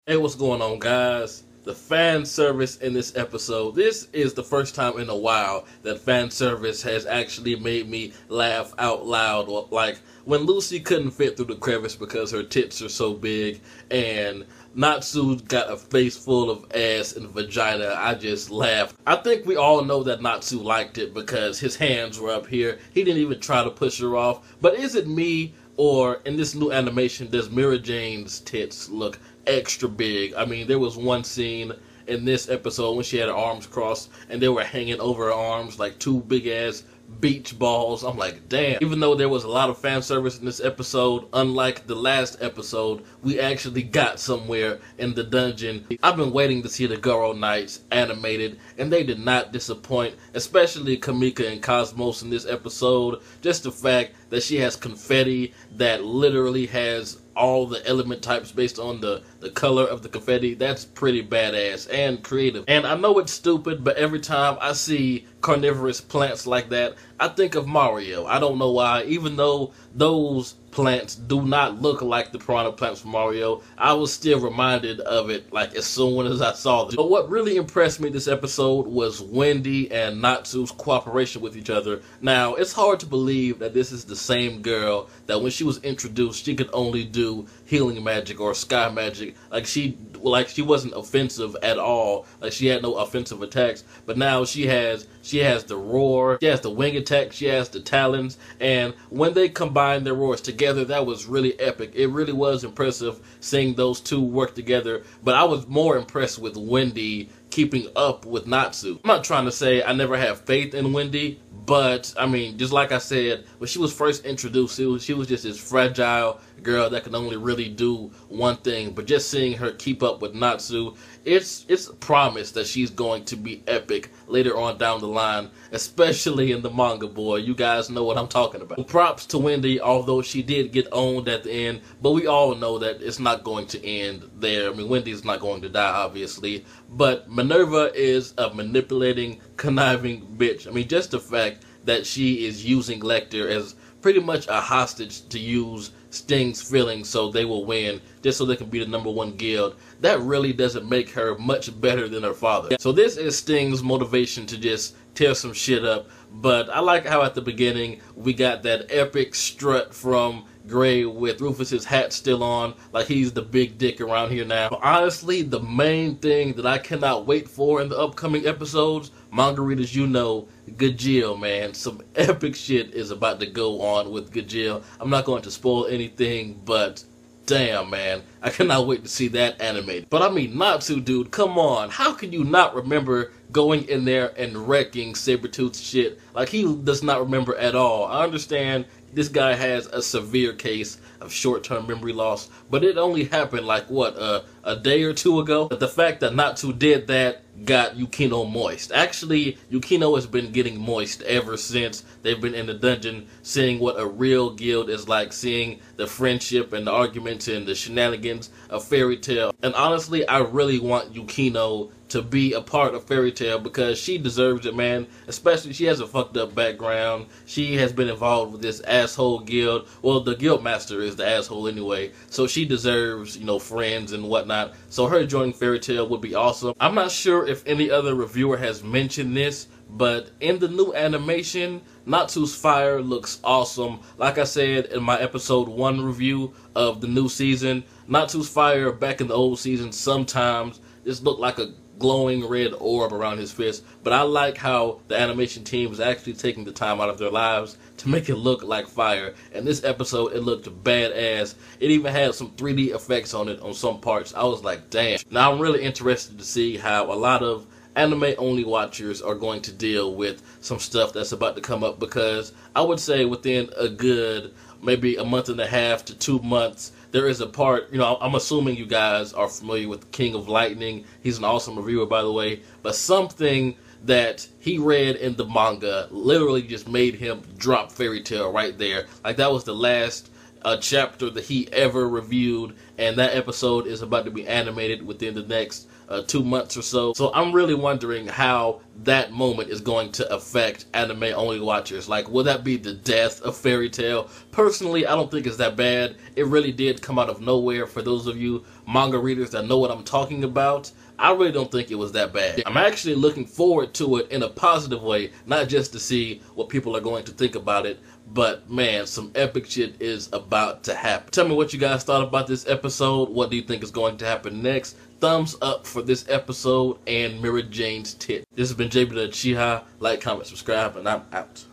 Hey, what's going on, guys? The fan service in this episode. This is the first time in a while that fan service has actually made me laugh out loud. Like when Lucy couldn't fit through the crevice because her tits are so big, and Natsu got a face full of ass and vagina. I just laughed. I think we all know that Natsu liked it because his hands were up here. He didn't even try to push her off. But is it me, or in this new animation, does Mirajane's tits look extra big? I mean, there was one scene in this episode when she had her arms crossed and they were hanging over her arms like two big ass beach balls. I'm like, damn. Even though there was a lot of fan service in this episode, unlike the last episode, we actually got somewhere in the dungeon. I've been waiting to see the Garou Knights animated, and they did not disappoint, especially Kamika and Cosmos in this episode. Just the fact that she has confetti that literally has all the element types based on the color of the confetti. That's pretty badass and creative. And I know it's stupid, but every time I see carnivorous plants like that, I think of Mario. I don't know why. Even though those plants do not look like the piranha plants from Mario, I was still reminded of it like as soon as I saw them. But what really impressed me this episode was Wendy and Natsu's cooperation with each other. Now, it's hard to believe that this is the same girl that when she was introduced, she could only do healing magic or sky magic. Like she wasn't offensive at all. Like she had no offensive attacks. But now she has the roar, she has the wing attack, she has the talons, and when they combined their roars together, that was really epic. It really was impressive seeing those two work together, but I was more impressed with Wendy keeping up with Natsu. I'm not trying to say I never have faith in Wendy, but I mean, just like I said, when she was first introduced, she was just this fragile girl that can only really do one thing. But just seeing her keep up with Natsu, it's a promise that she's going to be epic later on down the line, especially in the manga, boy. You guys know what I'm talking about. Props to Wendy, although she did get owned at the end, but we all know that it's not going to end there. I mean, Wendy's not going to die, obviously, but Minerva is a manipulating, conniving bitch. I mean, just the fact that she is using Lecter as pretty much a hostage to use Sting's feelings so they will win, just so they can be the #1 guild, that really doesn't make her much better than her father. So this is Sting's motivation to just tear some shit up. But I like how at the beginning we got that epic strut from Gray with Rufus's hat still on, like he's the big dick around here now. But honestly, the main thing that I cannot wait for in the upcoming episodes, manga readers, you know, Gajeel, man. Some epic shit is about to go on with Gajeel. I'm not going to spoil anything, but damn, man, I cannot wait to see that animated. But I mean, Natsu, dude, come on. How can you not remember going in there and wrecking Saber-tooth's shit? Like, he does not remember at all. I understand this guy has a severe case of short-term memory loss, but it only happened like, what, a day or two ago? But the fact that Natsu did that got Yukino moist. Actually, Yukino has been getting moist ever since they've been in the dungeon, seeing what a real guild is like, seeing the friendship and the arguments and the shenanigans of Fairy Tail. And honestly, I really want Yukino to be a part of Fairy Tail because she deserves it, man. Especially, she has a fucked up background. She has been involved with this asshole guild. Well, the guild master is the asshole anyway, so she deserves, you know, friends and whatnot. So her joining Fairy Tail would be awesome. I'm not sure if any other reviewer has mentioned this, but in the new animation, Natsu's fire looks awesome. Like I said in my episode 1 review of the new season, Natsu's fire back in the old season sometimes just looked like a glowing red orb around his fist, but I like how the animation team is actually taking the time out of their lives to make it look like fire. And this episode, it looked badass. It even had some 3D effects on it on some parts. I was like, damn. Now I'm really interested to see how a lot of anime-only watchers are going to deal with some stuff that's about to come up, because I would say within a good maybe a month and a half to 2 months, there is a part, you know, I'm assuming you guys are familiar with King of Lightning. He's an awesome reviewer, by the way. But something that he read in the manga literally just made him drop Fairy Tail right there. Like, that was the last chapter that he ever reviewed, and that episode is about to be animated within the next 2 months or so. So I'm really wondering how that moment is going to affect anime-only watchers. Like, will that be the death of Fairy Tail? Personally, I don't think it's that bad. It really did come out of nowhere. For those of you manga readers that know what I'm talking about, I really don't think it was that bad. I'm actually looking forward to it in a positive way, not just to see what people are going to think about it, but man, some epic shit is about to happen. Tell me what you guys thought about this episode. What do you think is going to happen next? Thumbs up for this episode and Mirajane's tit. This has been jbDAuchiha. Like, comment, subscribe, and I'm out.